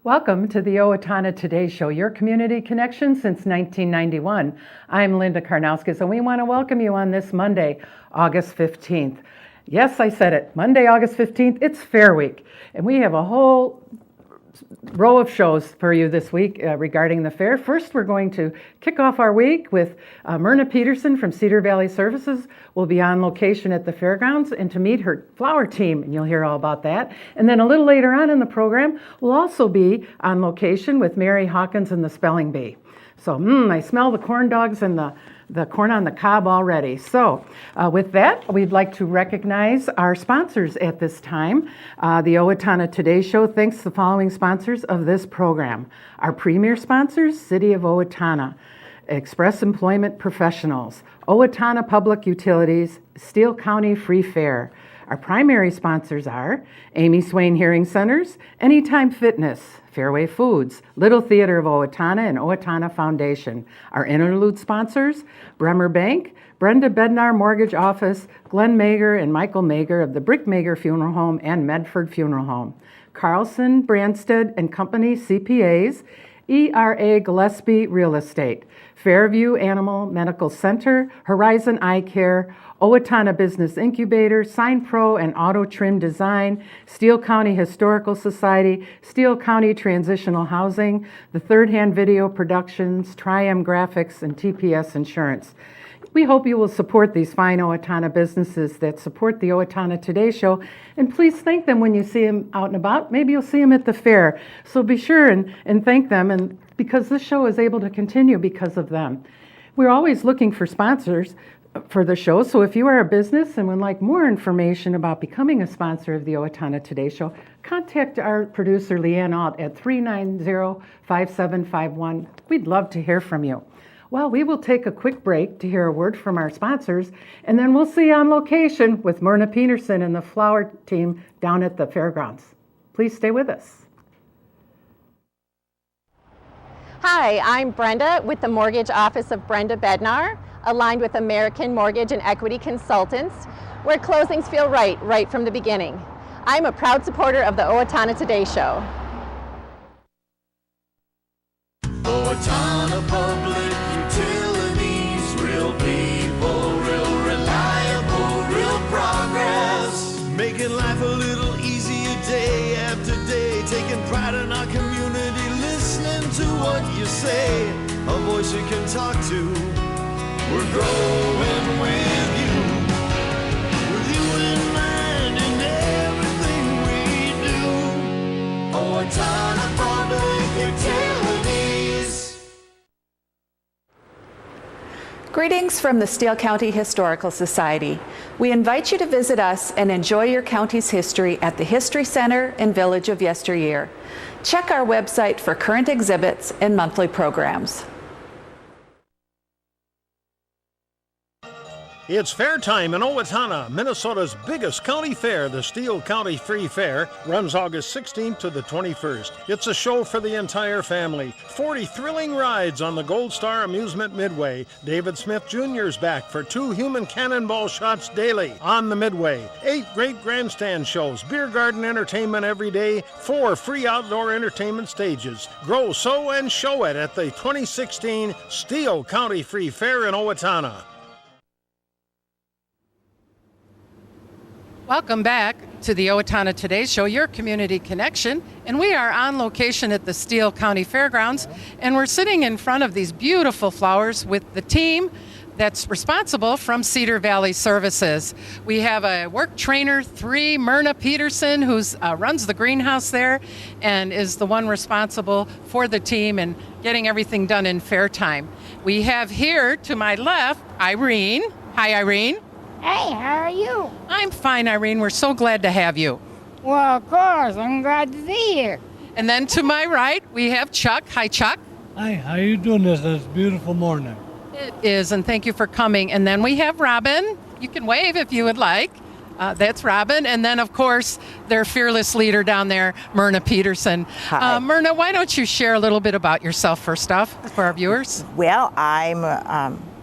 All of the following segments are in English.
Welcome to the Owatonna Today Show, your community connection since 1991. I'm Linda Karnauskas, and we want to welcome you on this Monday, August 15th. Yes, I said it, Monday, August 15th, it's Fair Week, and we have a whole row of shows for you this week regarding the fair. First, we're going to kick off our week with Myrna Peterson from Cedar Valley Services will be on location at the fairgrounds and to meet her flower team, and you'll hear all about that. And then a little later on in the program, we'll also be on location with Mary Hawkins and the Spelling Bee. So, I smell the corn dogs and the corn on the cob already. So with that, we'd like to recognize our sponsors at this time. The Owatonna Today Show thanks the following sponsors of this program. Our premier sponsors, City of Owatonna, Express Employment Professionals, Owatonna Public Utilities, Steele County Free Fair. Our primary sponsors are Amy Swain Hearing Centers, Anytime Fitness, Fairway Foods, Little Theater of Owatonna, and Owatonna Foundation. Our interlude sponsors, Bremer Bank, Brenda Bednar Mortgage Office, Glenn Mager and Michael Mager of the Brick Mager Funeral Home and Medford Funeral Home. Carlson, Branstead and Company CPAs, ERA Gillespie Real Estate, Fairview Animal Medical Center, Horizon Eye Care, Owatonna Business Incubator, Sign Pro and Auto Trim Design, Steele County Historical Society, Steele County Transitional Housing, the Third Hand Video Productions, Tri-M Graphics, and TPS Insurance. We hope you will support these fine Owatonna businesses that support the Owatonna Today Show, and please thank them when you see them out and about. Maybe you'll see them at the fair. So be sure and thank them, and because this show is able to continue because of them. We're always looking for sponsors for the show, so if you are a business and would like more information about becoming a sponsor of the Owatonna Today Show, contact our producer Leanne T at 390-5751. We'd love to hear from you. Well, we will take a quick break to hear a word from our sponsors, and then we'll see you on location with Myrna Peterson and the flower team down at the fairgrounds. Please stay with us. Hi, I'm Brenda with the Mortgage Office of Brenda Bednar, aligned with American Mortgage and Equity Consultants, where closings feel right from the beginning. I'm a proud supporter of the Owatonna Today Show. Owatonna Public Utilities, real people, real reliable, real progress. Making life a little easier day after day, taking pride in our community, listening to what you say, a voice you can talk to. We're growing with you in mind in everything we do. Owatonna Public Utilities. Greetings from the Steele County Historical Society. We invite you to visit us and enjoy your county's history at the History Center and Village of Yesteryear. Check our website for current exhibits and monthly programs. It's fair time in Owatonna, Minnesota's biggest county fair. The Steele County Free Fair runs August 16th to the 21st. It's a show for the entire family. 40 thrilling rides on the Gold Star Amusement Midway. David Smith Jr. is back for 2 human cannonball shots daily on the Midway. 8 great grandstand shows, beer garden entertainment every day, 4 free outdoor entertainment stages. Grow, sow, and show it at the 2016 Steele County Free Fair in Owatonna. Welcome back to the Owatonna Today Show, your community connection, and we are on location at the Steele County Fairgrounds, and we're sitting in front of these beautiful flowers with the team that's responsible from Cedar Valley Services. We have a work trainer 3, Myrna Peterson, who runs the greenhouse there and is the one responsible for the team and getting everything done in fair time. We have here to my left, Irene. Hi, Irene. Hey, how are you? I'm fine, Irene. We're so glad to have you. Well, of course. I'm glad to be here. And then to my right, we have Chuck. Hi, Chuck. Hi, how you doing this beautiful morning? It is, and thank you for coming. And then we have Robin. You can wave if you would like. That's Robin. And then, of course, their fearless leader down there, Myrna Peterson. Hi. Myrna, why don't you share a little bit about yourself first off for our viewers? Well,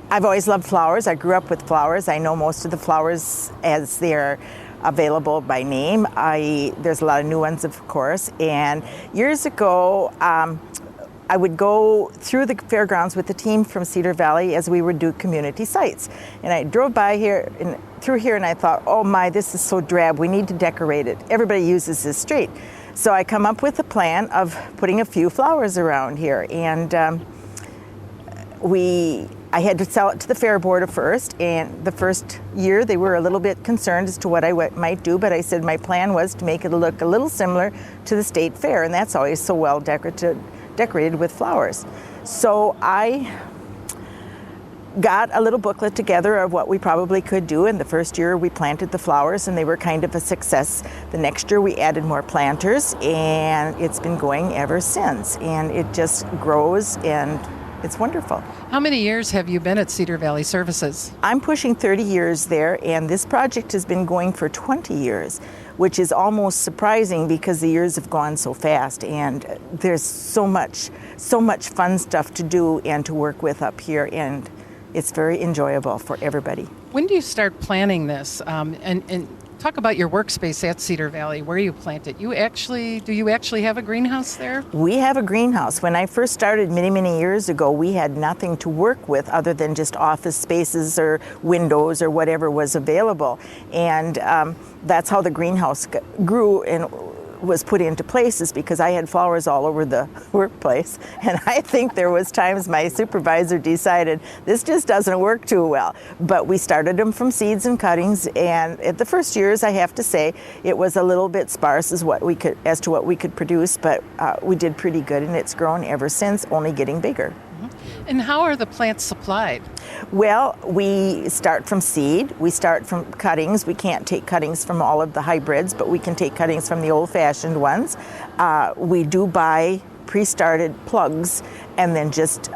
I've always loved flowers. I grew up with flowers. I know most of the flowers as they're available by name. There's a lot of new ones, of course. And years ago, I would go through the fairgrounds with the team from Cedar Valley as we would do community sites. And I drove by here and through here, and I thought, oh my, this is so drab. We need to decorate it. Everybody uses this street. So I come up with a plan of putting a few flowers around here. And I had to sell it to the fair board first, and the first year they were a little bit concerned as to what I might do, but I said my plan was to make it look a little similar to the state fair, and that's always so well decorated with flowers. So I got a little booklet together of what we probably could do, and the first year we planted the flowers and they were kind of a success. The next year we added more planters, and it's been going ever since, and it just grows and it's wonderful. How many years have you been at Cedar Valley Services? I'm pushing 30 years there, and this project has been going for 20 years, which is almost surprising because the years have gone so fast, and there's so much fun stuff to do and to work with up here, and it's very enjoyable for everybody. When do you start planning this? And talk about your workspace at Cedar Valley, where you plant it. Do you actually have a greenhouse there? We have a greenhouse. When I first started many years ago, we had nothing to work with other than just office spaces or windows or whatever was available. And that's how the greenhouse grew and was put into places, because I had flowers all over the workplace. And I think there was times my supervisor decided this just doesn't work too well. But we started them from seeds and cuttings, and at the first years, I have to say, it was a little bit sparse as to what we could produce, but we did pretty good, and it's grown ever since, only getting bigger. And how are the plants supplied? Well, we start from seed, we start from cuttings. We can't take cuttings from all of the hybrids, but we can take cuttings from the old-fashioned ones. We do buy pre-started plugs and then just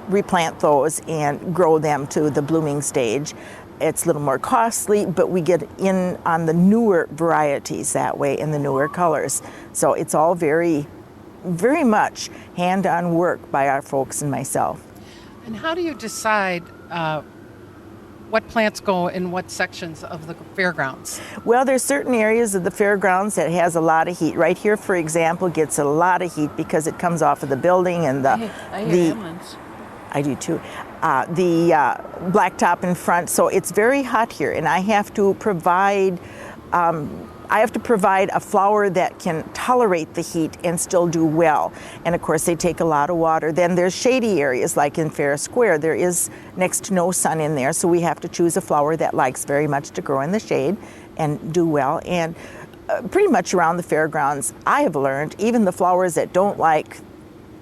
replant those and grow them to the blooming stage. It's a little more costly, but we get in on the newer varieties that way in the newer colors. So it's all very much hand-on work by our folks and myself. And how do you decide what plants go in what sections of the fairgrounds? Well, there's certain areas of the fairgrounds that has a lot of heat. Right here, for example, gets a lot of heat because it comes off of the building and I hear ambulance. I do too. The blacktop in front, so it's very hot here, and I have to provide a flower that can tolerate the heat and still do well. And of course, they take a lot of water. Then there's shady areas, like in Fair Square. There is next to no sun in there, so we have to choose a flower that likes very much to grow in the shade and do well. And pretty much around the fairgrounds, I have learned, even the flowers that don't like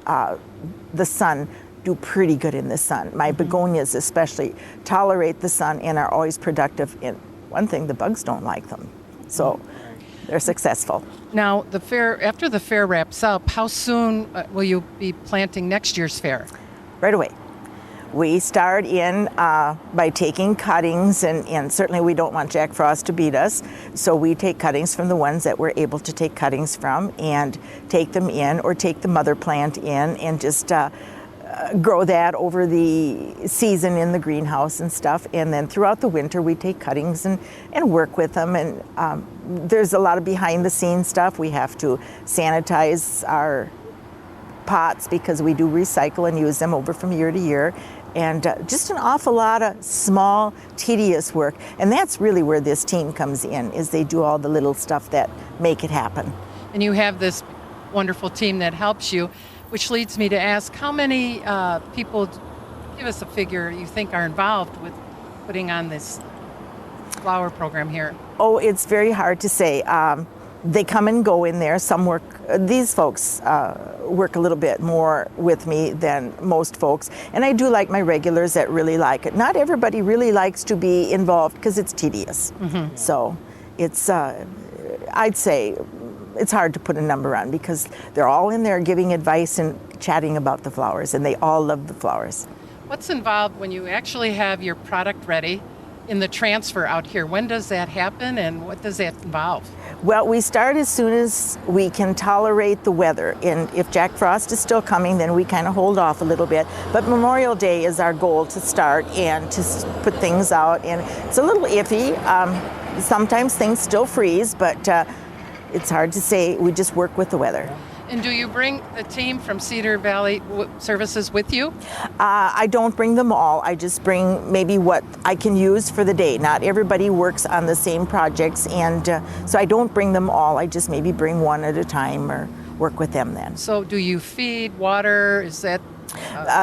the sun do pretty good in the sun. My begonias especially tolerate the sun and are always productive. And one thing, the bugs don't like them. So they're successful. Now, after the fair wraps up, how soon will you be planting next year's fair? Right away. We start in by taking cuttings, and certainly we don't want Jack Frost to beat us, so we take cuttings from the ones that we're able to take cuttings from and take them in, or take the mother plant in and just grow that over the season in the greenhouse and stuff. And then throughout the winter we take cuttings and work with them. And there's a lot of behind the scenes stuff. We have to sanitize our pots because we do recycle and use them over from year to year. And just an awful lot of small, tedious work. And that's really where this team comes in, is they do all the little stuff that make it happen. And you have this wonderful team that helps you, which leads me to ask, how many people, give us a figure, you think are involved with putting on this flower program here? Oh, it's very hard to say. They come and go in there. Some work, these folks work a little bit more with me than most folks. And I do like my regulars that really like it. Not everybody really likes to be involved because it's tedious. Mm-hmm. So it's, I'd say, it's hard to put a number on because they're all in there giving advice and chatting about the flowers, and they all love the flowers. What's involved when you actually have your product ready in the transfer out here. When does that happen and what does that involve? Well, we start as soon as we can tolerate the weather. And if Jack Frost is still coming, then we kind of hold off a little bit. But Memorial Day is our goal to start and to put things out. And it's a little iffy. Sometimes things still freeze, but it's hard to say. We just work with the weather. And do you bring the team from Cedar Valley Services with you? I don't bring them all. I just bring maybe what I can use for the day. Not everybody works on the same projects, and so I don't bring them all. I just maybe bring one at a time or work with them then. So do you feed, water? Is that?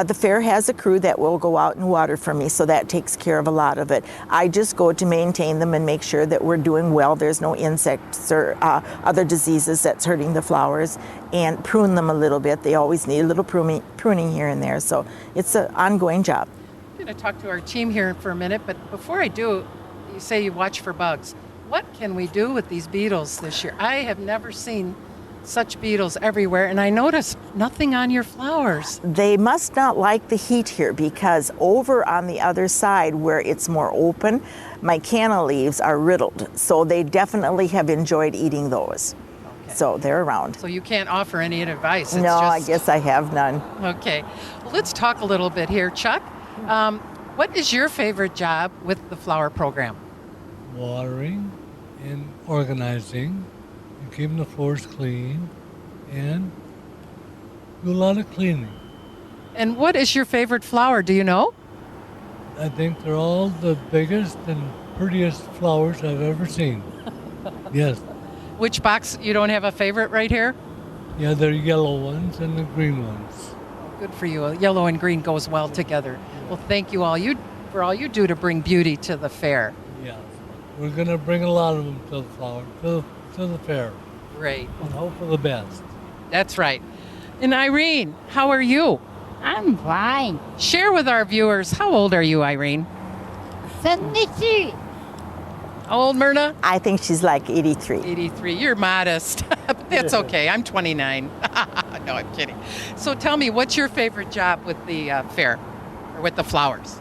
The fair has a crew that will go out and water for me, so that takes care of a lot of it. I just go to maintain them and make sure that we're doing well. There's no insects or other diseases that's hurting the flowers, and prune them a little bit. They always need a little pruning here and there, so it's an ongoing job. I'm going to talk to our team here for a minute, but before I do, you say you watch for bugs. What can we do with these beetles this year? I have never seen such beetles everywhere, and I noticed nothing on your flowers. They must not like the heat here, because over on the other side where it's more open, my canna leaves are riddled, so they definitely have enjoyed eating those. Okay. So they're around. So you can't offer any advice? No, I guess I have none. Okay. Well, let's talk a little bit here. Chuck, what is your favorite job with the flower program? Watering and organizing. Keeping the floors clean and do a lot of cleaning. And what is your favorite flower? Do you know? I think they're all the biggest and prettiest flowers I've ever seen. Yes. Which box? You don't have a favorite right here? Yeah, they're yellow ones and the green ones. Good for you. Yellow and green goes well together. Well, thank you all for all you do to bring beauty to the fair. Yeah. We're going to bring a lot of them to the flower, to the fair. Great. And hope for the best. That's right. And Irene, how are you? I'm fine. Share with our viewers, how old are you, Irene? 73. How old, Myrna? I think she's like 83. 83. You're modest. That's okay. I'm 29. No, I'm kidding. So tell me, what's your favorite job with the fair or with the flowers?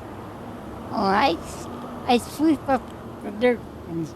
Oh, I sweep up the dirt. And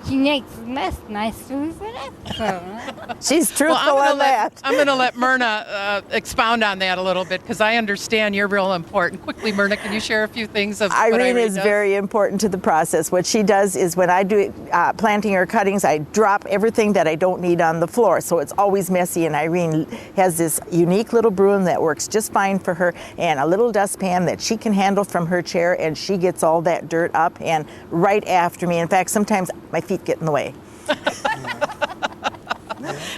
she makes less nice sweep it up. So, She's truthful on that. I'm going to let Myrna expound on that a little bit, because I understand you're real important. Quickly, Myrna, can you share a few things of what Irene is does? very important to the process. What she does is when I do planting or cuttings, I drop everything that I don't need on the floor. So it's always messy, and Irene has this unique little broom that works just fine for her, and a little dustpan that she can handle from her chair, and she gets all that dirt up and right after me. In fact, sometimes my feet get in the way.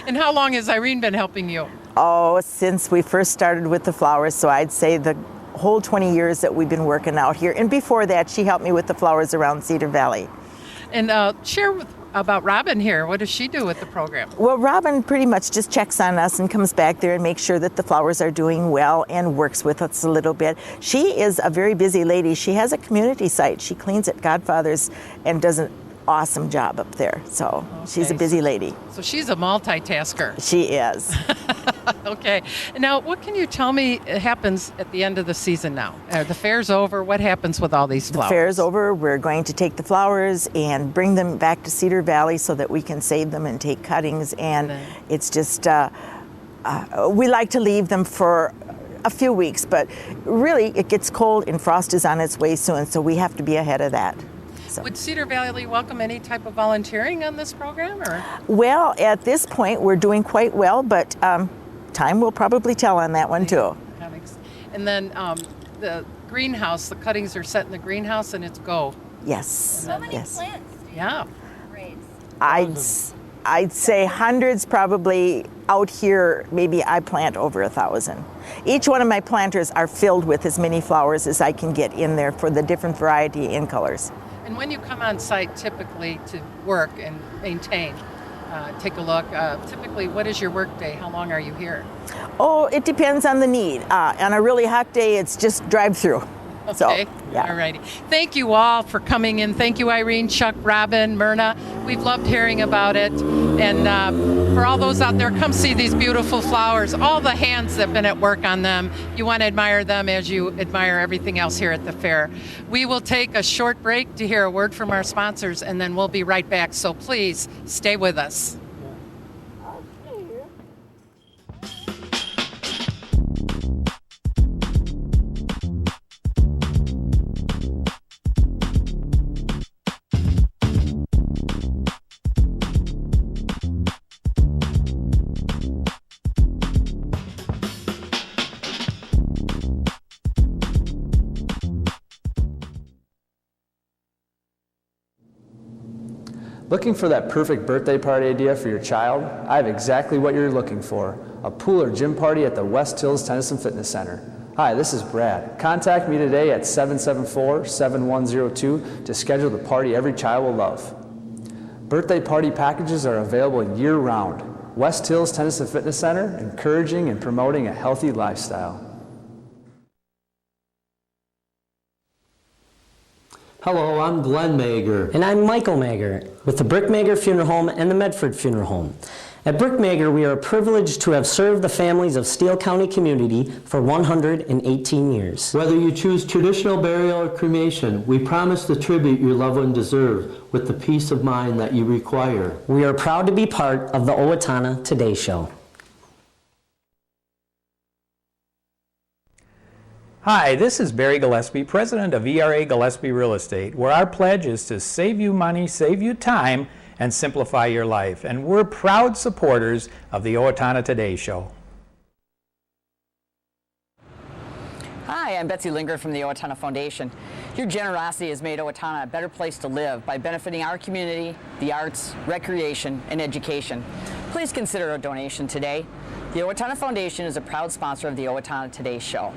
And how long has Irene been helping you? Oh, since we first started with the flowers, so I'd say the whole 20 years that we've been working out here. And before that, she helped me with the flowers around Cedar Valley. And share about Robin here. What does she do with the program? Well, Robin pretty much just checks on us and comes back there and makes sure that the flowers are doing well and works with us a little bit. She is a very busy lady. She has a community site. She cleans at Godfather's and does an awesome job up there. So she's a busy lady. So she's a multitasker. She is. Okay. Now, what can you tell me happens at the end of the season now? The fair's over. What happens with all these flowers? The fair's over. We're going to take the flowers and bring them back to Cedar Valley so that we can save them and take cuttings. And it's just, we like to leave them for a few weeks, but really it gets cold and frost is on its way soon, so we have to be ahead of that. So. Would Cedar Valley welcome any type of volunteering on this program? Or? Well, at this point, we're doing quite well, but time will probably tell on that one, too. And then the greenhouse, the cuttings are set in the greenhouse, and it's go. Yes. How many yes. plants do you Yeah. raise? I'd say hundreds probably. Out here, maybe I plant over 1,000. Each one of my planters are filled with as many flowers as I can get in there for the different variety in colors. And when you come on site typically to work and maintain, take a look, typically what is your work day? How long are you here? Oh, it depends on the need. On a really hot day, it's just drive through. Okay, So, yeah. all righty. Thank you all for coming in. Thank you, Irene, Chuck, Robin, Myrna. We've loved hearing about it. And for all those out there, come see these beautiful flowers. All the hands that have been at work on them. You want to admire them as you admire everything else here at the fair. We will take a short break to hear a word from our sponsors, and then we'll be right back. So please stay with us. Looking for that perfect birthday party idea for your child? I have exactly what you're looking for, a pool or gym party at the West Hills Tennis and Fitness Center. Hi, this is Brad. Contact me today at 774-7102 to schedule the party every child will love. Birthday party packages are available year-round. West Hills Tennis and Fitness Center, encouraging and promoting a healthy lifestyle. Hello, I'm Glenn Mager. And I'm Michael Mager with the Brick Mager Funeral Home and the Medford Funeral Home. At Brick Mager, we are privileged to have served the families of Steele County community for 118 years. Whether you choose traditional burial or cremation, we promise the tribute your loved one deserves with the peace of mind that you require. We are proud to be part of the Owatonna Today Show. Hi, this is Barry Gillespie, president of ERA Gillespie Real Estate, where our pledge is to save you money, save you time, and simplify your life. And we're proud supporters of the Owatonna Today Show. Hi, I'm Betsy Linger from the Owatonna Foundation. Your generosity has made Owatonna a better place to live by benefiting our community, the arts, recreation, and education. Please consider a donation today. The Owatonna Foundation is a proud sponsor of the Owatonna Today Show.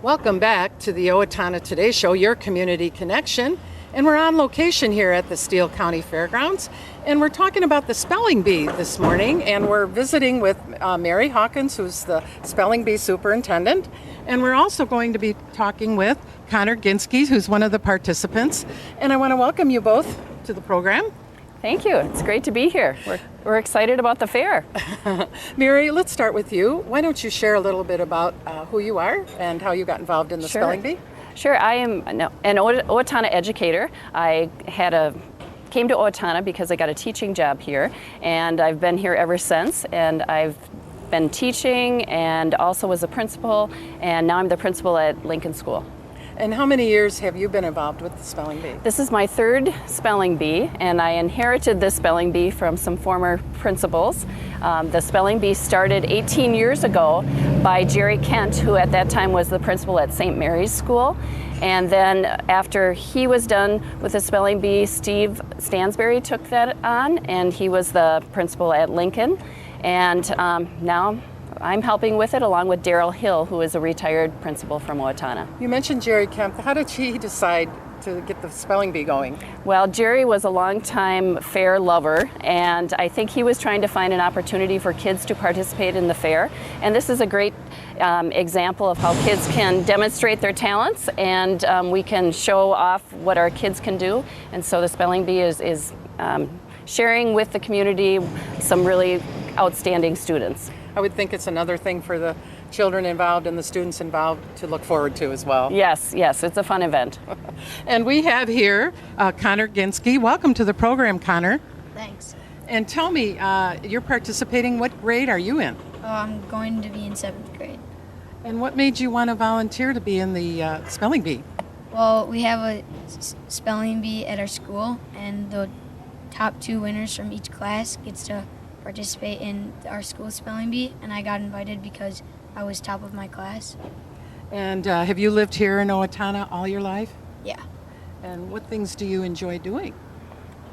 Welcome back to the Owatonna Today Show, your community connection. And we're on location here at the Steele County Fairgrounds. And we're talking about the spelling bee this morning. And we're visiting with Mary Hawkins, who's the spelling bee superintendent. And we're also going to be talking with Connor Ginskey, who's one of the participants. And I want to welcome you both to the program. Thank you. It's great to be here. We're excited about the fair. Mary, let's start with you. Why don't you share a little bit about who you are and how you got involved in the spelling bee? Sure. I am an Owatonna educator. I came to Owatonna because I got a teaching job here, and I've been here ever since. And I've been teaching and also was a principal, and now I'm the principal at Lincoln School. And how many years have you been involved with the spelling bee? This is my third spelling bee, and I inherited this spelling bee from some former principals. The spelling bee started 18 years ago by Jerry Kent, who at that time was the principal at St. Mary's School. And then after he was done with the spelling bee, Steve Stansberry took that on, and he was the principal at Lincoln. And now I'm helping with it along with Daryl Hill, who is a retired principal from Owatonna. You mentioned Jerry Kemp. How did he decide to get the spelling bee going? Well, Jerry was a longtime fair lover, and I think he was trying to find an opportunity for kids to participate in the fair. And this is a great example of how kids can demonstrate their talents, and we can show off what our kids can do. And so the spelling bee is sharing with the community some really outstanding students. I would think it's another thing for the children involved and the students involved to look forward to as well. Yes, it's a fun event. And we have here Connor Ginskey. Welcome to the program, Connor. Thanks. And tell me, you're participating. What grade are you in? I'm going to be in 7th grade. And what made you want to volunteer to be in the spelling bee? Well, we have a spelling bee at our school, and the top 2 winners from each class gets to participate in our school spelling bee, and I got invited because I was top of my class. And have you lived here in Owatonna all your life? Yeah. And what things do you enjoy doing?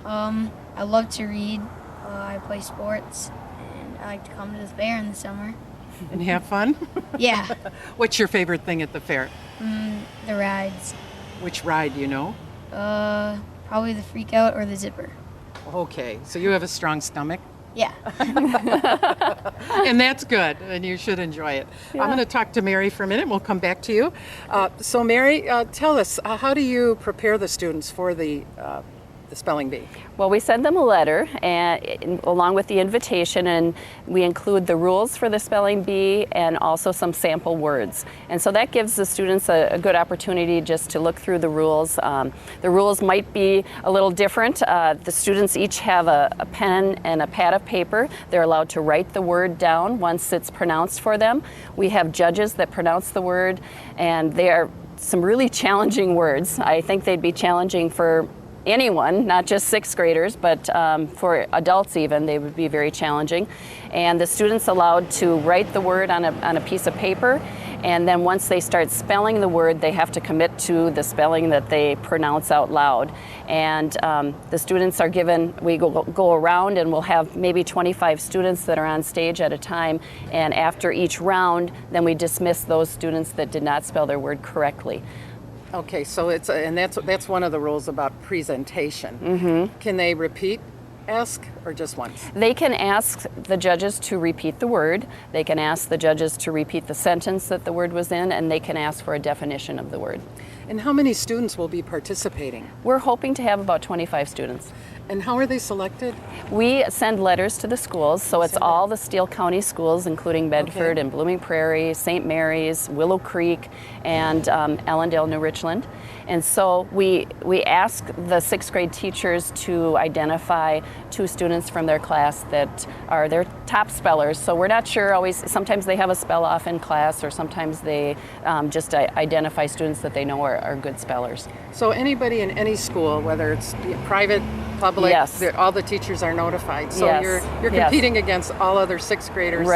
I love to read, I play sports, and I like to come to the fair in the summer. And have fun? Yeah. What's your favorite thing at the fair? The rides. Which ride, do you know? Probably the Freak Out or the Zipper. Okay, so you have a strong stomach? Yeah. And that's good, and you should enjoy it. I'm going to talk to Mary for a minute, and we'll come back to you. So Mary, tell us, how do you prepare the students for the spelling bee? Well, we send them a letter and along with the invitation, and we include the rules for the spelling bee and also some sample words. And so that gives the students a good opportunity just to look through the rules. The rules might be a little different. The students each have a pen and a pad of paper. They're allowed to write the word down once it's pronounced for them. We have judges that pronounce the word, and they are some really challenging words. I think they'd be challenging for anyone, not just sixth graders, but for adults even, they would be very challenging. And the students allowed to write the word on a piece of paper, and then once they start spelling the word, they have to commit to the spelling that they pronounce out loud. And the students are given, we go around and we'll have maybe 25 students that are on stage at a time, and after each round, then we dismiss those students that did not spell their word correctly. Okay, so that's one of the rules about presentation. Mm-hmm. Can they ask, or just once? They can ask the judges to repeat the word. They can ask the judges to repeat the sentence that the word was in, and they can ask for a definition of the word. And how many students will be participating? We're hoping to have about 25 students. And how are they selected? We send letters to the schools, so it's all the Steele County schools, including Bedford and Blooming Prairie, St. Mary's, Willow Creek, and Allendale, New Richland. And so we ask the sixth grade teachers to identify 2 students from their class that are their top spellers. So we're not sure always, sometimes they have a spell off in class, or sometimes they just identify students that they know are good spellers. So anybody in any school, whether it's private, public, all the teachers are notified. So you're competing against all other sixth graders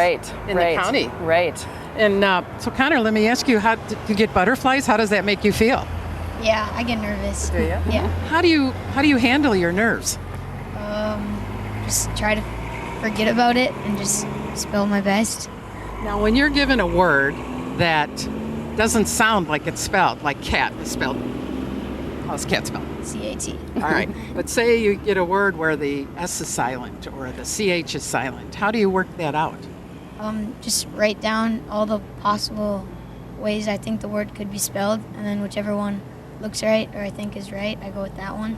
in the county. Right. And so Connor, let me ask you, how to get butterflies? How does that make you feel? Yeah, I get nervous. Do you? Yeah. How do you handle your nerves? Just try to forget about it and just spell my best. Now, when you're given a word that doesn't sound like it's spelled, like cat is spelled, how's cat spelled? C-A-T. All right. But say you get a word where the S is silent or the CH is silent. How do you work that out? Just write down all the possible ways I think the word could be spelled, and then whichever one looks right or I think is right, I go with that one.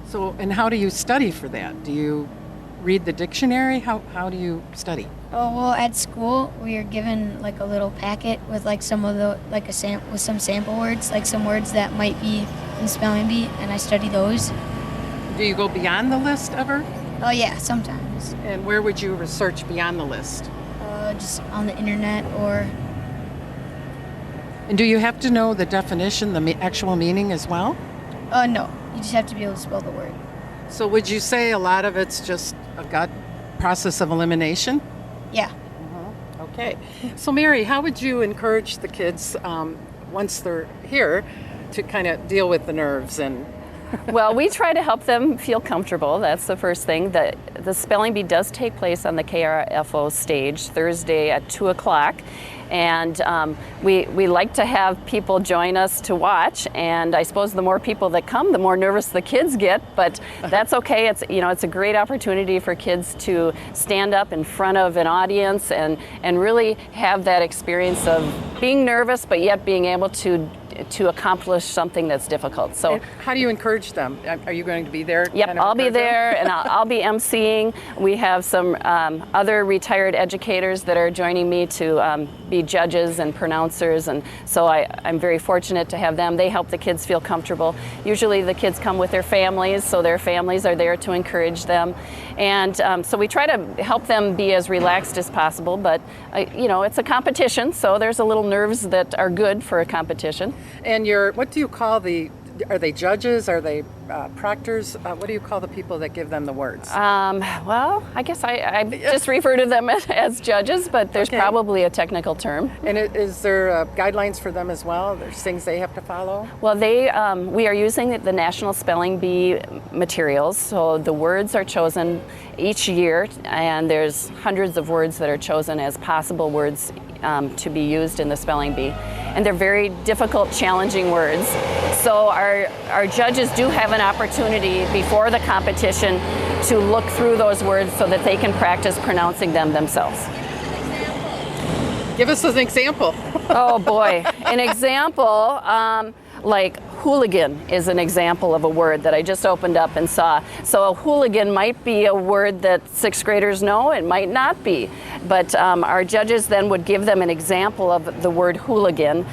So, and how do you study for that? Do you read the dictionary? How do you study? Oh, well, at school we are given like a little packet with like some of the with some sample words, like some words that might be in spelling bee, and I study those. Do you go beyond the list ever? Oh yeah, sometimes. And where would you research beyond the list? Just on the internet or. And do you have to know the definition, the actual meaning as well? No, you just have to be able to spell the word. So would you say a lot of it's just a gut process of elimination? Yeah. Okay. So Mary, how would you encourage the kids once they're here to kind of deal with the nerves and Well, we try to help them feel comfortable. That's the first thing. The spelling bee does take place on the KRFO stage Thursday at 2 o'clock. And we like to have people join us to watch. And I suppose the more people that come, the more nervous the kids get. But that's okay. It's a great opportunity for kids to stand up in front of an audience and really have that experience of being nervous, but yet being able to accomplish something that's difficult. So, and how do you encourage them? Are you going to be there? Yep, I'll be there, and I'll be emceeing. We have some other retired educators that are joining me to be judges and pronouncers, and so I'm very fortunate to have them. They help the kids feel comfortable. Usually the kids come with their families, so their families are there to encourage them. And so we try to help them be as relaxed as possible, but it's a competition, so there's a little nerves that are good for a competition. And what do you call are they judges? Are they proctors? What do you call the people that give them the words? Well, I guess I just refer to them as judges, but there's probably a technical term. And is there guidelines for them as well? There's things they have to follow? Well, we are using the National Spelling Bee materials, so the words are chosen each year, and there's hundreds of words that are chosen as possible words to be used in the spelling bee. And they're very difficult, challenging words. So our judges do have an opportunity before the competition to look through those words so that they can practice pronouncing them themselves. Give us an example. Oh boy, an example, like hooligan is an example of a word that I just opened up and saw. So a hooligan might be a word that sixth graders know, it might not be. But our judges then would give them an example of the word hooligan.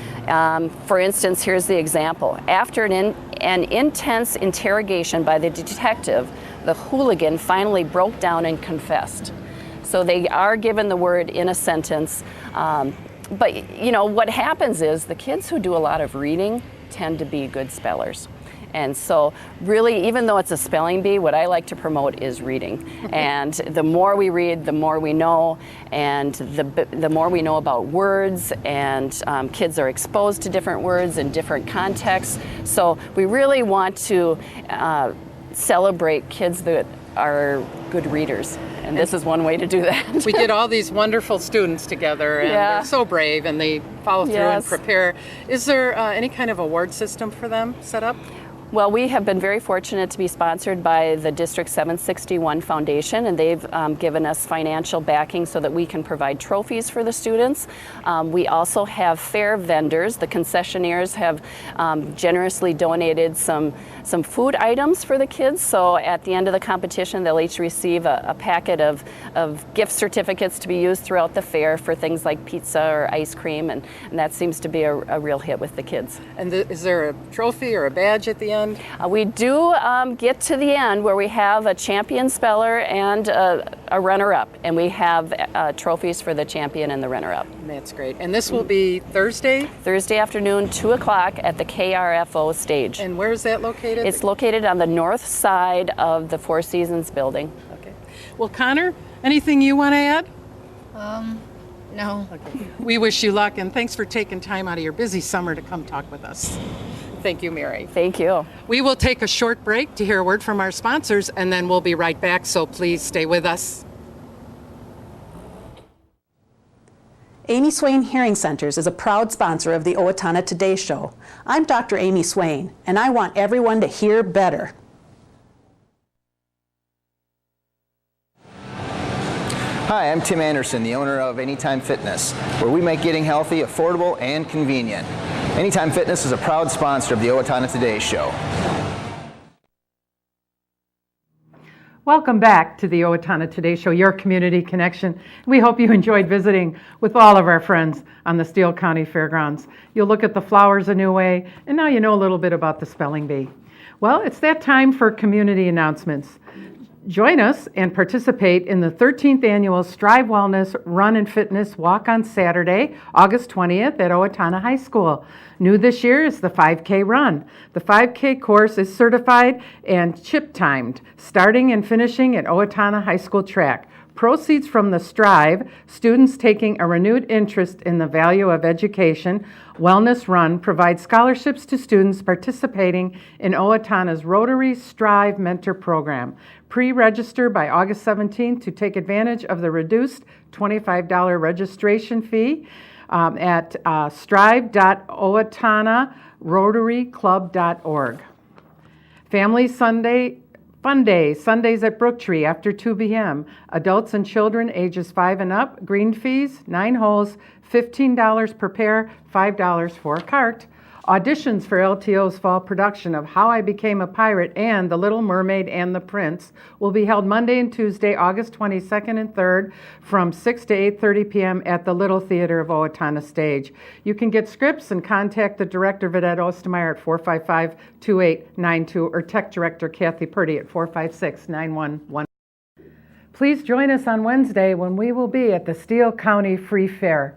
For instance, here's the example. After an intense interrogation by the detective, the hooligan finally broke down and confessed. So they are given the word in a sentence. But you know, what happens is the kids who do a lot of reading tend to be good spellers. And so really, even though it's a spelling bee, what I like to promote is reading. And the more we read, the more we know, and the more we know about words, and kids are exposed to different words in different contexts. So we really want to celebrate kids that are good readers. And this is one way to do that. We get all these wonderful students together, and they're so brave, and they follow through and prepare. Is there any kind of award system for them set up? Well, we have been very fortunate to be sponsored by the District 761 Foundation, and they've given us financial backing so that we can provide trophies for the students. We also have fair vendors. The concessionaires have generously donated some food items for the kids, so at the end of the competition they'll each receive a packet of gift certificates to be used throughout the fair for things like pizza or ice cream, and that seems to be a real hit with the kids. And is there a trophy or a badge at the end? We do get to the end where we have a champion speller and a runner-up, and we have trophies for the champion and the runner-up. That's great. And this will be Thursday? Thursday afternoon, 2 o'clock at the KRFO stage. And where is that located? It's located on the north side of the Four Seasons building. Okay. Well, Connor, anything you want to add? No. Okay. We wish you luck, and thanks for taking time out of your busy summer to come talk with us. Thank you, Mary. Thank you. We will take a short break to hear a word from our sponsors, and then we'll be right back, so please stay with us. Amy Swain Hearing Centers is a proud sponsor of the Owatonna Today Show. I'm Dr. Amy Swain, and I want everyone to hear better. Hi, I'm Tim Anderson, the owner of Anytime Fitness, where we make getting healthy affordable and convenient. Anytime Fitness is a proud sponsor of the Owatonna Today Show. Welcome back to the Owatonna Today Show, your community connection. We hope you enjoyed visiting with all of our friends on the Steele County Fairgrounds. You'll look at the flowers a new way, and now you know a little bit about the spelling bee. Well, it's that time for community announcements. Join us and participate in the 13th Annual Strive Wellness Run and Fitness Walk on Saturday, August 20th at Owatonna High School. New this year is the 5K run. The 5K course is certified and chip timed, starting and finishing at Owatonna High School track. Proceeds from the Strive, students taking a renewed interest in the value of education, Wellness Run provides scholarships to students participating in Owatonna's Rotary Strive Mentor Program. Pre-register by August 17th to take advantage of the reduced $25 registration fee at strive.owatonnarotaryclub.org. Family Sunday Fun Day, Sundays at Brooktree after 2 p.m. Adults and children ages 5 and up. Green fees, 9 holes, $15 per pair, $5 for a cart. Auditions for LTO's fall production of How I Became a Pirate and The Little Mermaid and the Prince will be held Monday and Tuesday, August 22nd and 3rd from 6 to 8:30 p.m. at the Little Theater of Owatonna Stage. You can get scripts and contact the director, Vidette Ostermeyer, at 455-2892 or tech director Kathy Purdy at 456-9111. Please join us on Wednesday when we will be at the Steele County Free Fair.